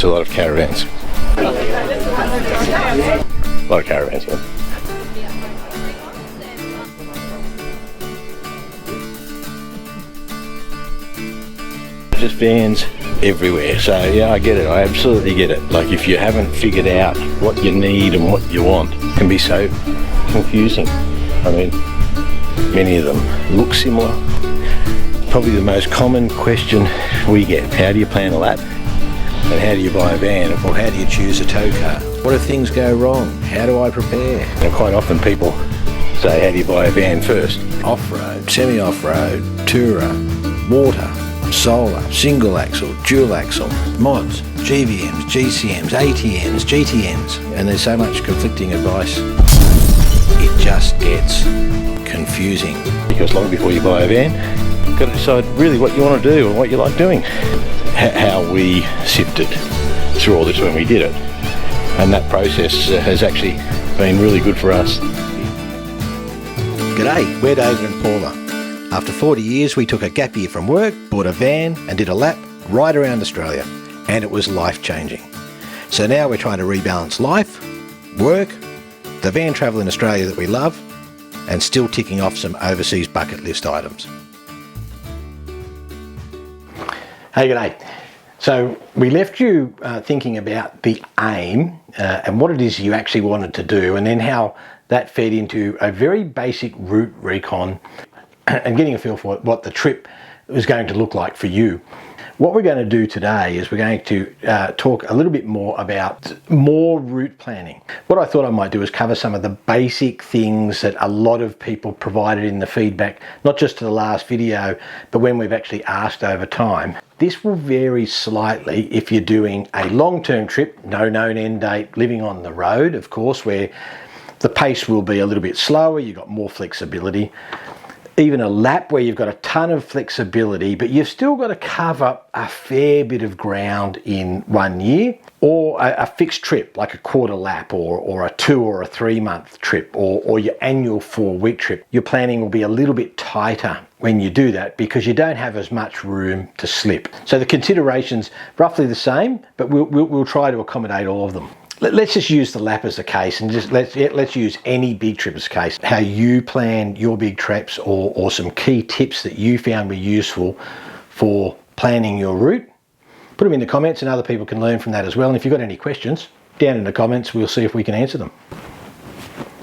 It's a lot of caravans. A lot of caravans, yeah. Just vans everywhere, so yeah, I get it. I absolutely get it. Like, if you haven't figured out what you need and what you want, it can be so confusing. I mean, many of them look similar. Probably the most common question we get: how do you plan a lap? And how do you buy a van? Or how do you choose a tow car? What if things go wrong? How do I prepare? And quite often people say, how do you buy a van first? Off-road, semi-off-road, tourer, water, solar, single axle, dual axle, mods, GVMs, GCMs, ATMs, GTMs, and there's so much conflicting advice, it just gets confusing. Because long before you buy a van, you've got to decide really what you want to do and what you like doing. How we sifted through all this when we did it, and that process has actually been really good for us. G'day, we're David and Paula. After 40 years, we took a gap year from work, bought a van and did a lap right around Australia, and it was life-changing. So now we're trying to rebalance life, work, the van travel in Australia that we love, and still ticking off some overseas bucket list items. Hey, g'day. So we left you thinking about the aim and what it is you actually wanted to do, and then how that fed into a very basic route recon and getting a feel for what the trip was going to look like for you. What we're going to do today is we're going to talk a little bit more about more route planning. What I thought I might do is cover some of the basic things that a lot of people provided in the feedback, not just to the last video, but when we've actually asked over time. This will vary slightly if you're doing a long-term trip, no known end date, living on the road, of course, where the pace will be a little bit slower, you've got more flexibility. Even a lap where you've got a ton of flexibility, but you've still got to cover a fair bit of ground in 1 year, or a fixed trip like a quarter lap, or a 2 or a 3 month trip, or your annual 4-week trip. Your planning will be a little bit tighter when you do that because you don't have as much room to slip. So the considerations roughly the same, but we'll try to accommodate all of them. Let's just use the lap as a case, and just let's use any big trip as a case. How you plan your big trips, or some key tips that you found were useful for planning your route. Put them in the comments and other people can learn from that as well. And if you've got any questions, down in the comments, we'll see if we can answer them.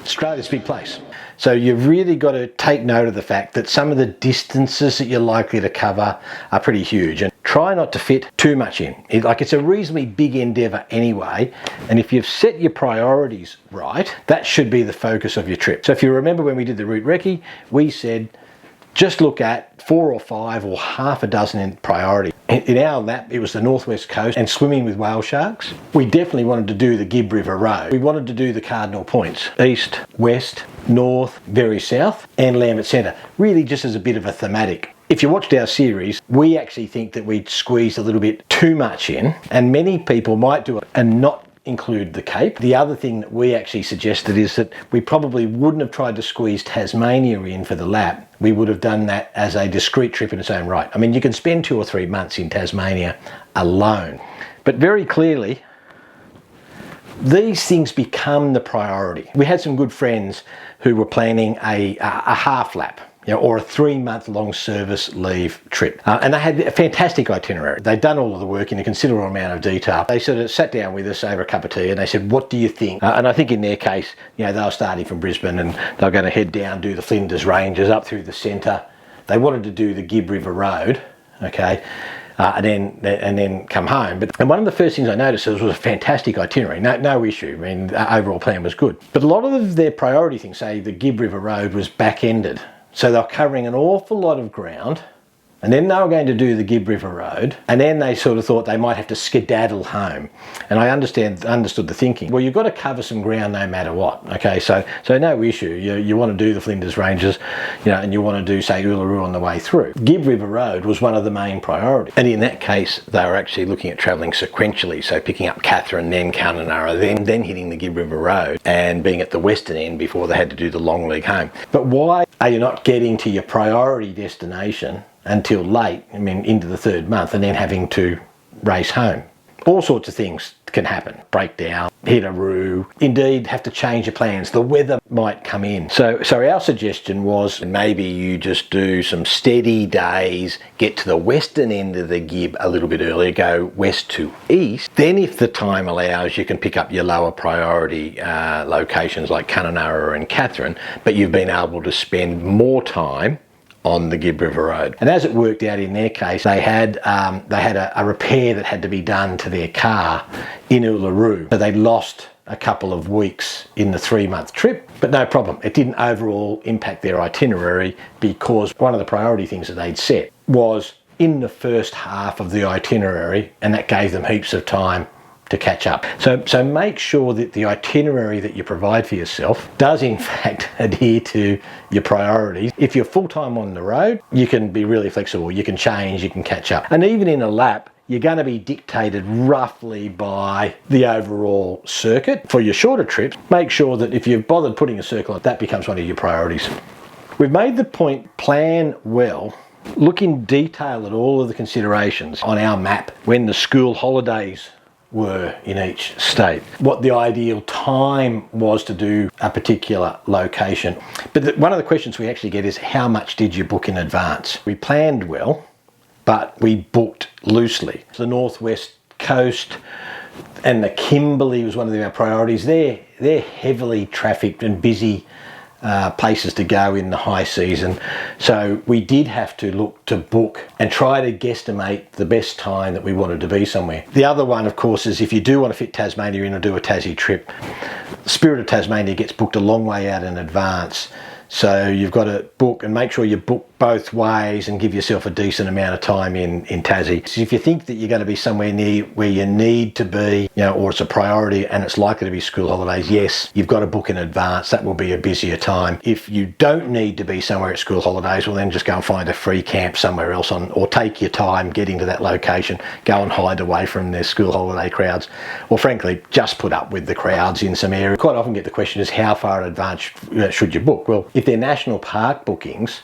Australia's a big place. So you've really got to take note of the fact that some of the distances that you're likely to cover are pretty huge, and try not to fit too much in. It's a reasonably big endeavour anyway, and if you've set your priorities right, that should be the focus of your trip. So if you remember when we did the route recce, we said just look at 4 or 5 or half a dozen in priority. In our lap, it was the northwest coast and swimming with whale sharks. We definitely wanted to do the Gibb River Road. We wanted to do the cardinal points: east, west, north, very south, and Lambert Centre, really just as a bit of a thematic. If you watched our series, we actually think that we'd squeezed a little bit too much in, and many people might do it and not include the Cape. The other thing that we actually suggested is that we probably wouldn't have tried to squeeze Tasmania in for the lap. We would have done that as a discrete trip in its own right. I mean, you can spend 2 or 3 months in Tasmania alone, but very clearly, these things become the priority. We had some good friends who were planning a half lap, or a 3-month-long service leave trip. And they had a fantastic itinerary. They'd done all of the work in a considerable amount of detail. They sort of sat down with us over a cup of tea and they said, what do you think? And I think in their case, they were starting from Brisbane and they were going to head down, do the Flinders Ranges up through the centre. They wanted to do the Gibb River Road, okay, and then come home. And one of the first things I noticed was a fantastic itinerary, no issue. I mean, the overall plan was good. But a lot of their priority things, say the Gibb River Road, was back-ended. So they were covering an awful lot of ground, and then they were going to do the Gibb River Road, and then they sort of thought they might have to skedaddle home. And I understood the thinking. Well, you've got to cover some ground no matter what. Okay, so no issue. You want to do the Flinders Ranges, and you want to do, say, Uluru on the way through. Gibb River Road was one of the main priorities, and in that case, they were actually looking at travelling sequentially. So picking up Katherine, then Kununurra, then hitting the Gibb River Road, and being at the western end before they had to do the long leg home. But why are you not getting to your priority destination until late, into the 3rd month, and then having to race home? All sorts of things can happen. Breakdown, hit a roo, indeed have to change your plans. The weather might come in. So our suggestion was maybe you just do some steady days, get to the western end of the Gib a little bit earlier, go west to east. Then if the time allows, you can pick up your lower priority locations like Kununurra and Katherine, but you've been able to spend more time on the Gib River Road. And as it worked out in their case, they had a repair that had to be done to their car in Uluru. So they lost a couple of weeks in the 3-month trip, but no problem. It didn't overall impact their itinerary because one of the priority things that they'd set was in the first half of the itinerary, and that gave them heaps of time to catch up. So make sure that the itinerary that you provide for yourself does in fact adhere to your priorities. If you're full-time on the road, you can be really flexible. You can change, you can catch up. And even in a lap, you're going to be dictated roughly by the overall circuit. For your shorter trips, make sure that if you've bothered putting a circle on, that becomes one of your priorities. We've made the point, plan well. Look in detail at all of the considerations on our map when the school holidays were in each state, what the ideal time was to do a particular location. But one of the questions we actually get is, how much did you book in advance? We planned well, but we booked loosely. The northwest coast and the Kimberley was one of our priorities. They're heavily trafficked and busy places to go in the high season. So we did have to look to book and try to guesstimate the best time that we wanted to be somewhere. The other one, of course, is if you do want to fit Tasmania in or do a Tassie trip, Spirit of Tasmania gets booked a long way out in advance. So you've got to book and make sure you book both ways and give yourself a decent amount of time in Tassie. So if you think that you're going to be somewhere near where you need to be, or it's a priority and it's likely to be school holidays, yes, you've got to book in advance. That will be a busier time. If you don't need to be somewhere at school holidays, well then just go and find a free camp somewhere else or take your time getting to that location. Go and hide away from the school holiday crowds. Or frankly, just put up with the crowds in some areas. Quite often get the question is, how far in advance should you book? Well, if they're national park bookings,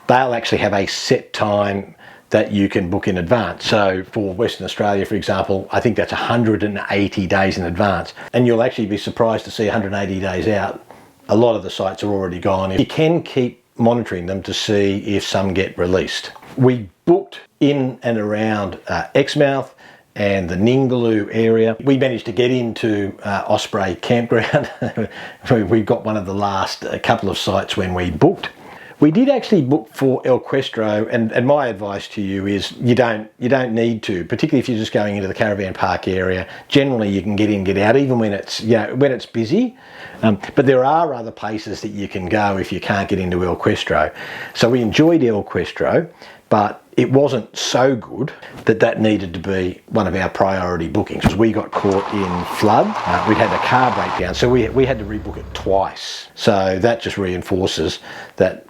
they'll actually have a set time that you can book in advance. So for Western Australia, for example, I think that's 180 days in advance. And you'll actually be surprised to see 180 days out, a lot of the sites are already gone. You can keep monitoring them to see if some get released. We booked in and around Exmouth and the Ningaloo area. We managed to get into Osprey Campground. We got one of the last couple of sites when we booked. We did actually book for El Questro, and my advice to you is you don't need to, particularly if you're just going into the caravan park area. Generally, you can get in, get out, even when it's when it's busy. But there are other places that you can go if you can't get into El Questro. So we enjoyed El Questro, but it wasn't so good that needed to be one of our priority bookings. We got caught in flood. We'd had a car breakdown, so we had to rebook it twice. So that just reinforces that,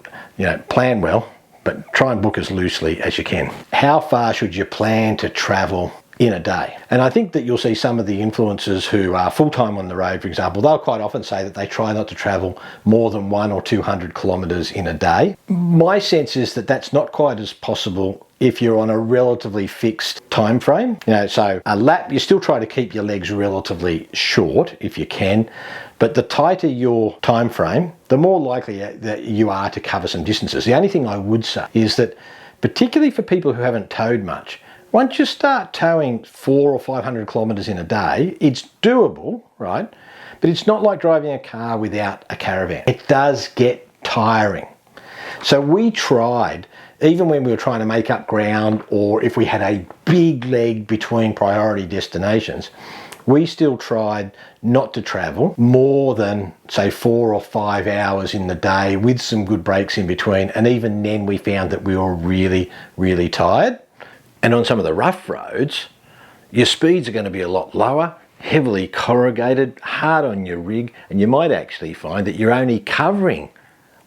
plan well, but try and book as loosely as you can. How far should you plan to travel in a day? And I think that you'll see some of the influencers who are full-time on the road, for example, they'll quite often say that they try not to travel more than 100 or 200 kilometres in a day. My sense is that that's not quite as possible if you're on a relatively fixed time frame. So a lap, you still try to keep your legs relatively short if you can, but the tighter your time frame, the more likely that you are to cover some distances. The only thing I would say is that, particularly for people who haven't towed much, once you start towing 400 or 500 kilometres in a day, it's doable, right? But it's not like driving a car without a caravan. It does get tiring. So we tried, even when we were trying to make up ground, or if we had a big leg between priority destinations, we still tried not to travel more than, say, 4 or 5 hours in the day with some good breaks in between. And even then we found that we were really, really tired. And on some of the rough roads, your speeds are going to be a lot lower, heavily corrugated, hard on your rig, and you might actually find that you're only covering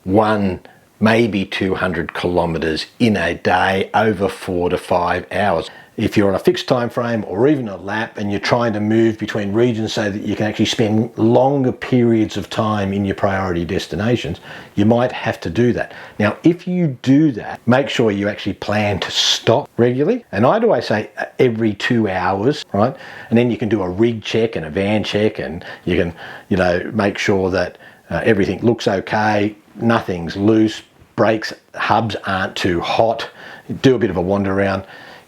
one maybe 200 kilometres in a day over 4 to 5 hours. If you're on a fixed time frame or even a lap and you're trying to move between regions so that you can actually spend longer periods of time in your priority destinations, you might have to do that. Now, if you do that, make sure you actually plan to stop regularly. And I always say every 2 hours, right? And then you can do a rig check and a van check, and you can, make sure that everything looks okay, nothing's loose, brakes, hubs aren't too hot, do a bit of a wander around,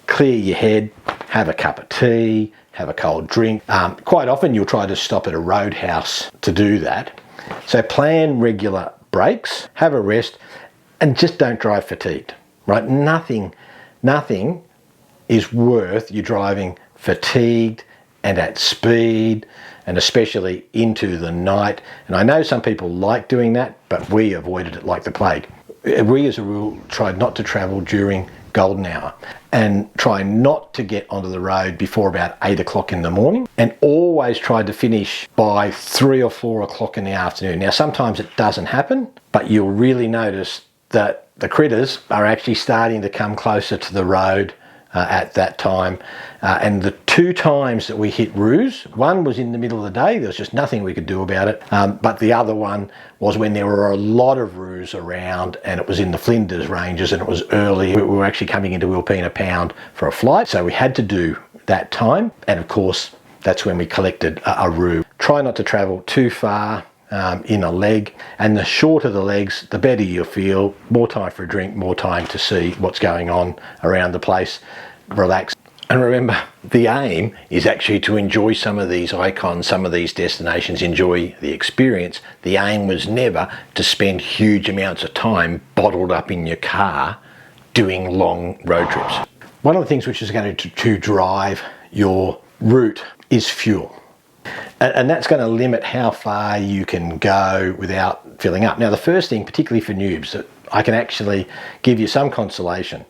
clear your head, have a cup of tea, have a cold drink. Quite often you'll try to stop at a roadhouse to do that. So plan regular breaks, have a rest, and just don't drive fatigued, right? Nothing is worth you driving fatigued and at speed, and especially into the night. And I know some people like doing that, but we avoided it like the plague. We as a rule tried not to travel during golden hour, and try not to get onto the road before about 8 o'clock in the morning, and always tried to finish by 3 or 4 o'clock in the afternoon. Now, sometimes it doesn't happen, but you'll really notice that the critters are actually starting to come closer to the road at that time. And the 2 times that we hit roos, one was in the middle of the day, there was just nothing we could do about it, but the other one was when there were a lot of roos around, and it was in the Flinders Ranges and it was early. We were actually coming into Wilpena Pound for a flight, so we had to do that time, and of course that's when we collected a roo. Try not to travel too far in a leg, and the shorter the legs, the better you feel. More time for a drink, more time to see what's going on around the place, relax. And remember, the aim is actually to enjoy some of these icons, some of these destinations, enjoy the experience. The aim was never to spend huge amounts of time bottled up in your car doing long road trips. One of the things which is going to drive your route is fuel. And that's going to limit how far you can go without filling up. Now, the first thing, particularly for noobs, that I can actually give you some consolation.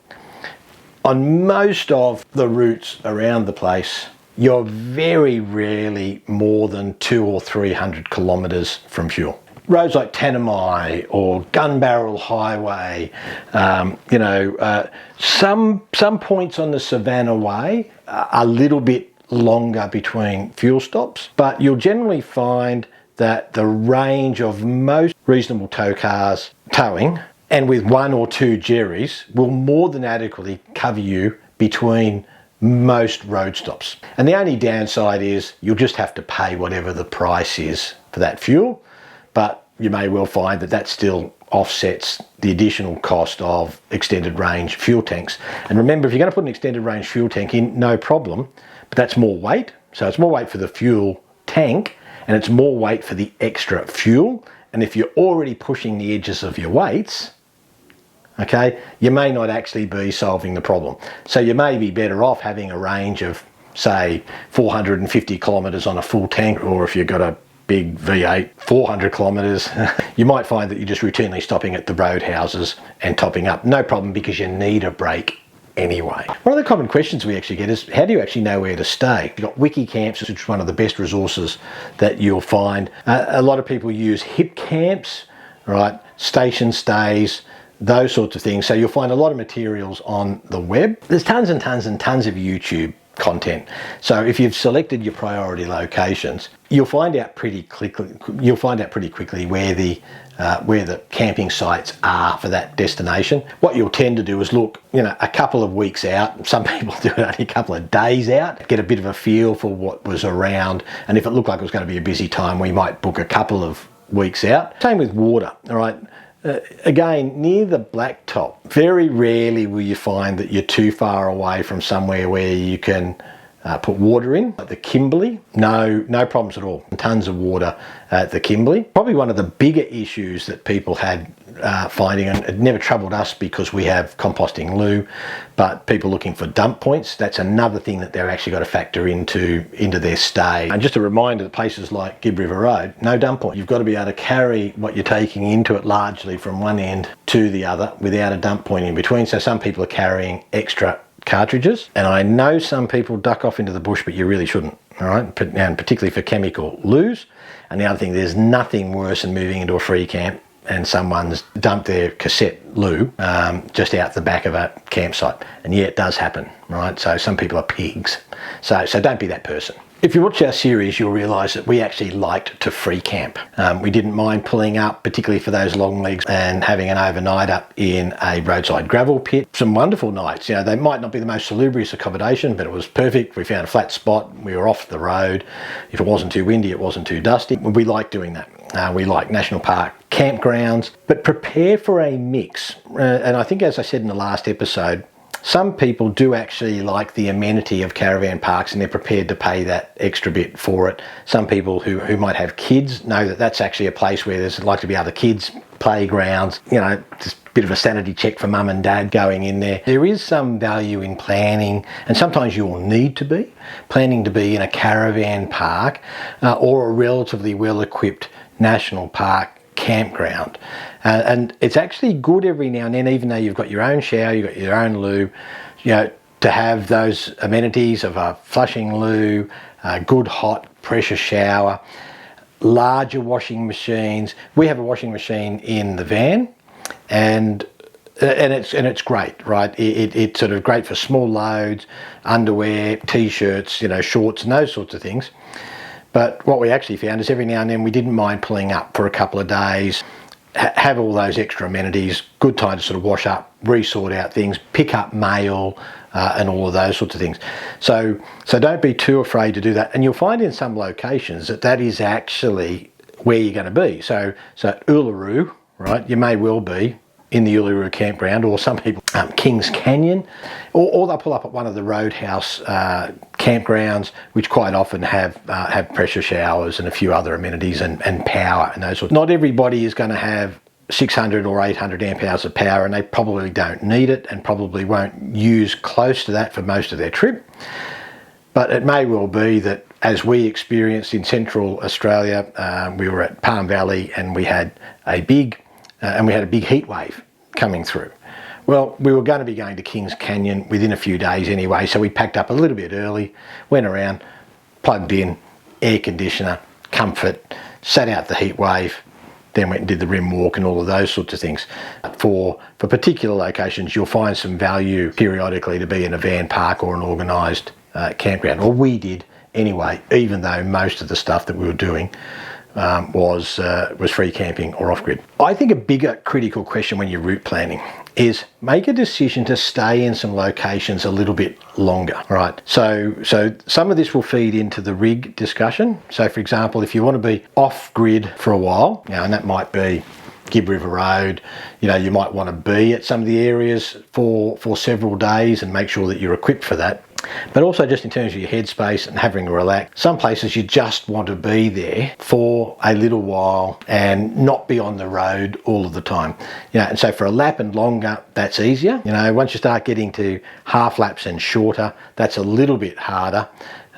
On most of the routes around the place, you're very rarely more than 200 or 300 kilometres from fuel. Roads like Tanami or Gun Barrel Highway, some points on the Savannah Way are a little bit longer between fuel stops, but you'll generally find that the range of most reasonable tow cars towing, and with 1 or 2 Jerrys, will more than adequately cover you between most road stops. And the only downside is you'll just have to pay whatever the price is for that fuel, but you may well find that that still offsets the additional cost of extended range fuel tanks. And remember, if you're going to put an extended range fuel tank in, no problem, but that's more weight. So it's more weight for the fuel tank, and it's more weight for the extra fuel. And if you're already pushing the edges of your weights, okay, you may not actually be solving the problem. So you may be better off having a range of, say, 450 kilometres on a full tank, or if you've got a big V8, 400 kilometres, you might find that you're just routinely stopping at the roadhouses and topping up. No problem, because you need a break anyway. One of the common questions we actually get is, how do you actually know where to stay? You've got Wikicamps, which is one of the best resources that you'll find. A lot of people use hip camps, right? Station stays, those sorts of things. So you'll find a lot of materials on the web. There's tons and tons and tons of YouTube content. So if you've selected your priority locations, you'll find out pretty quickly where the camping sites are for that destination. What you'll tend to do is look, a couple of weeks out. Some people do it only a couple of days out, get a bit of a feel for what was around, and if it looked like it was going to be a busy time, we might book a couple of weeks out. Same with water, all right? Again, near the blacktop, very rarely will you find that you're too far away from somewhere where you can put water in. Like the Kimberley, no problems at all. Tons of water at the Kimberley. Probably one of the bigger issues that people had finding, and it never troubled us because we have composting loo, but people looking for dump points, that's another thing that they're actually got to factor into their stay. And just a reminder, that places like Gibb River Road, no dump point. You've got to be able to carry what you're taking into it largely from one end to the other without a dump point in between. So some people are carrying extra cartridges, and I know some people duck off into the bush, but you really shouldn't, all right? And particularly for chemical loos. And the other thing, there's nothing worse than moving into a free camp and someone's dumped their cassette loo just out the back of a campsite. And yeah, it does happen, right? So some people are pigs. So don't be that person. If you watch our series, you'll realise that we actually liked to free camp. We didn't mind pulling up, particularly for those long legs, and having an overnight up in a roadside gravel pit. Some wonderful nights. You know, they might not be the most salubrious accommodation, but it was perfect. We found a flat spot. We were off the road. If it wasn't too windy, it wasn't too dusty. We like doing that. We like national park campgrounds, but prepare for a mix. And I think, as I said in the last episode, some people do actually like the amenity of caravan parks and they're prepared to pay that extra bit for it. Some people who might have kids know that that's actually a place where there's likely to be other kids, playgrounds, you know, just a bit of a sanity check for mum and dad going in there. There is some value in planning, and sometimes you'll need to be planning to be in a caravan park or a relatively well-equipped national park campground. And it's actually good every now and then, even though you've got your own shower, you've got your own loo, you know, to have those amenities of a flushing loo, a good hot pressure shower, larger washing machines. We have a washing machine in the van, and it's great, right? It's sort of great for small loads, underwear, t-shirts, you know, shorts and those sorts of things. But what we actually found is every now and then we didn't mind pulling up for a couple of days, have all those extra amenities, good time to sort of wash up, re-sort out things, pick up mail, and all of those sorts of things. So don't be too afraid to do that. And you'll find in some locations that is actually where you're going to be. So Uluru, right? You may well be in the Uluru campground, or some people Kings Canyon, or they'll pull up at one of the Roadhouse campgrounds, which quite often have pressure showers and a few other amenities and power and those sorts. Not everybody is going to have 600 or 800 amp hours of power, and they probably don't need it and probably won't use close to that for most of their trip. But it may well be that, as we experienced in Central Australia, we were at Palm Valley and we had a big heat wave coming through. Well, we were going to be going to Kings Canyon within a few days anyway, so we packed up a little bit early, went around, plugged in, air conditioner, comfort, sat out the heat wave, then went and did the rim walk and all of those sorts of things. For particular locations, you'll find some value periodically to be in a van park or an organised campground, or we did anyway, even though most of the stuff that we were doing was free camping or off-grid. I think a bigger critical question when you're route planning is make a decision to stay in some locations a little bit longer, right? So some of this will feed into the rig discussion. So for example, if you want to be off-grid for a while, you know, and that might be Gibb River Road, you know, you might want to be at some of the areas for several days and make sure that you're equipped for that. But also just in terms of your headspace and having a relax, some places you just want to be there for a little while and not be on the road all of the time. You know, and so for a lap and longer, that's easier. You know, once you start getting to half laps and shorter, that's a little bit harder.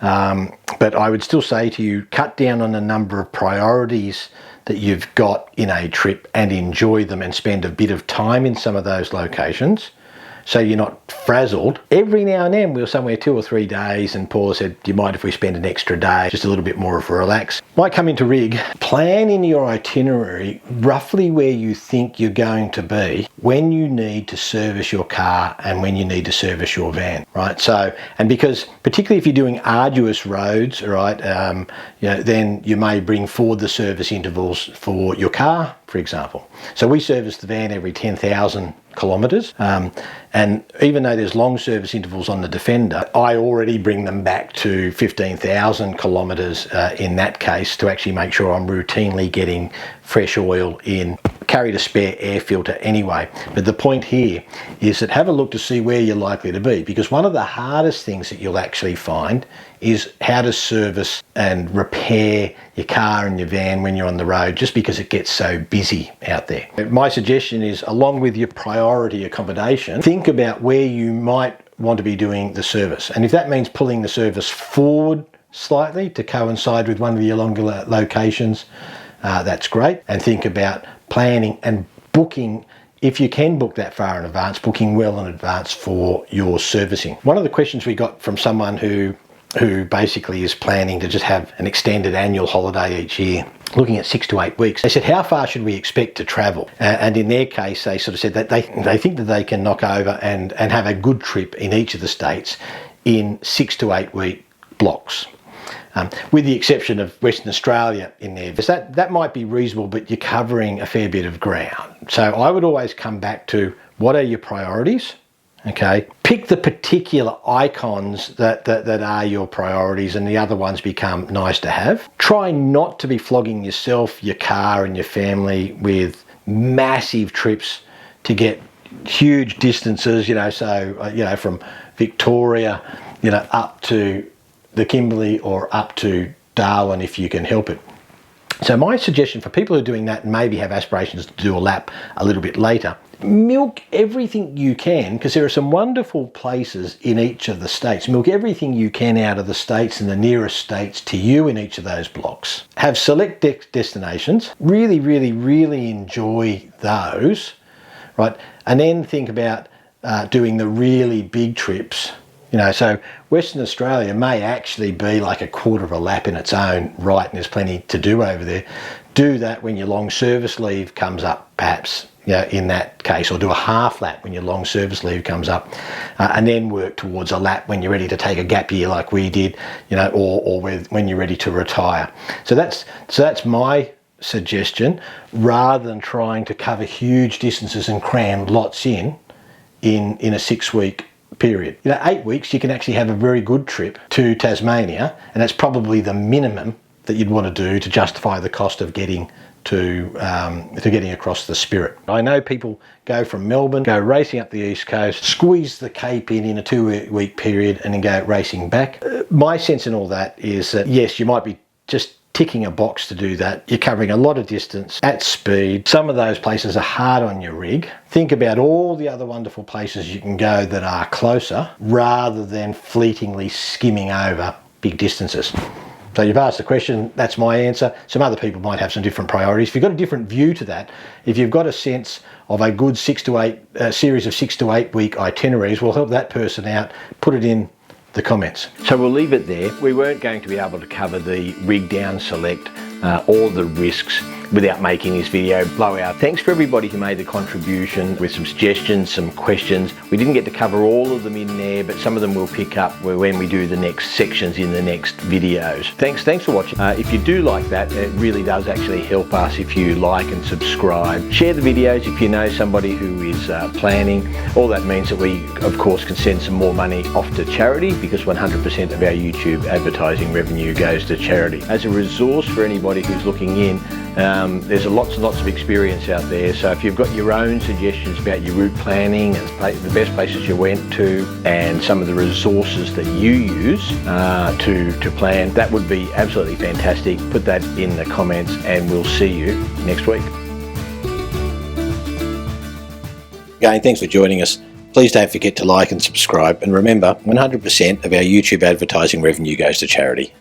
But I would still say to you, cut down on the number of priorities that you've got in a trip and enjoy them and spend a bit of time in some of those locations, so you're not frazzled. Every now and then we were somewhere 2 or 3 days and Paula said, do you mind if we spend an extra day, just a little bit more of a relax? Might come into rig, plan in your itinerary roughly where you think you're going to be when you need to service your car and when you need to service your van, right? So, and because particularly if you're doing arduous roads, right, you know, then you may bring forward the service intervals for your car, for example. So we service the van every 10,000 kilometres, and even though there's long service intervals on the Defender, I already bring them back to 15,000 kilometres in that case to actually make sure I'm routinely getting fresh oil in. Carried a spare air filter anyway, but the point here is that have a look to see where you're likely to be, because one of the hardest things that you'll actually find is how to service and repair your car and your van when you're on the road, just because it gets so busy out there. My suggestion is, along with your priority accommodation, think about where you might want to be doing the service, and if that means pulling the service forward slightly to coincide with one of your longer locations, that's great. And think about planning and booking, if you can book that far in advance, booking well in advance for your servicing. One of the questions we got from someone who who basically is planning to just have an extended annual holiday each year, looking at 6 to 8 weeks. They said, how far should we expect to travel? And in their case, they sort of said that they think that they can knock over and have a good trip in each of the states in 6 to 8 week blocks. With the exception of Western Australia in there. That might be reasonable, but you're covering a fair bit of ground. So I would always come back to, what are your priorities? Okay, pick the particular icons that are your priorities, and the other ones become nice to have. Try not to be flogging yourself, your car and your family with massive trips to get huge distances, so from Victoria, up to the Kimberley or up to Darwin if you can help it. So my suggestion for people who are doing that and maybe have aspirations to do a lap a little bit later, milk everything you can, because there are some wonderful places in each of the states. Milk everything you can out of the states and the nearest states to you in each of those blocks. Have select destinations, really, really, really enjoy those, right? And then think about doing the really big trips. So Western Australia may actually be like a quarter of a lap in its own right, and there's plenty to do over there. Do that when your long service leave comes up, perhaps, in that case, or do a half lap when your long service leave comes up, and then work towards a lap when you're ready to take a gap year like we did, or when you're ready to retire. So that's my suggestion, rather than trying to cover huge distances and cram lots in a 6 week period. 8 weeks, you can actually have a very good trip to Tasmania, and that's probably the minimum that you'd want to do to justify the cost of getting to getting across the Spirit. I know people go from Melbourne, go racing up the east coast, squeeze the Cape in a 2 week period, and then go racing back. My sense in all that is that yes, you might be just ticking a box to do that. You're covering a lot of distance at speed. Some of those places are hard on your rig. Think about all the other wonderful places you can go that are closer, rather than fleetingly skimming over big distances. So you've asked the question, that's my answer. Some other people might have some different priorities. If you've got a different view to that, if you've got a sense of a good series of 6 to 8 week itineraries, we'll help that person out. Put it in the comments. So we'll leave it there. We weren't going to be able to cover the rig down select or the risks without making this video blowout. Thanks for everybody who made the contribution with some suggestions, some questions. We didn't get to cover all of them in there, but some of them we'll pick up when we do the next sections in the next videos. Thanks for watching. If you do like that, it really does actually help us if you like and subscribe. Share the videos if you know somebody who is planning. All that means that we, of course, can send some more money off to charity, because 100% of our YouTube advertising revenue goes to charity. As a resource for anybody who's looking in, there's lots and lots of experience out there. So if you've got your own suggestions about your route planning and the best places you went to, and some of the resources that you use to plan, that would be absolutely fantastic. Put that in the comments, and we'll see you next week. Again, thanks for joining us. Please don't forget to like and subscribe, and remember, 100% of our YouTube advertising revenue goes to charity.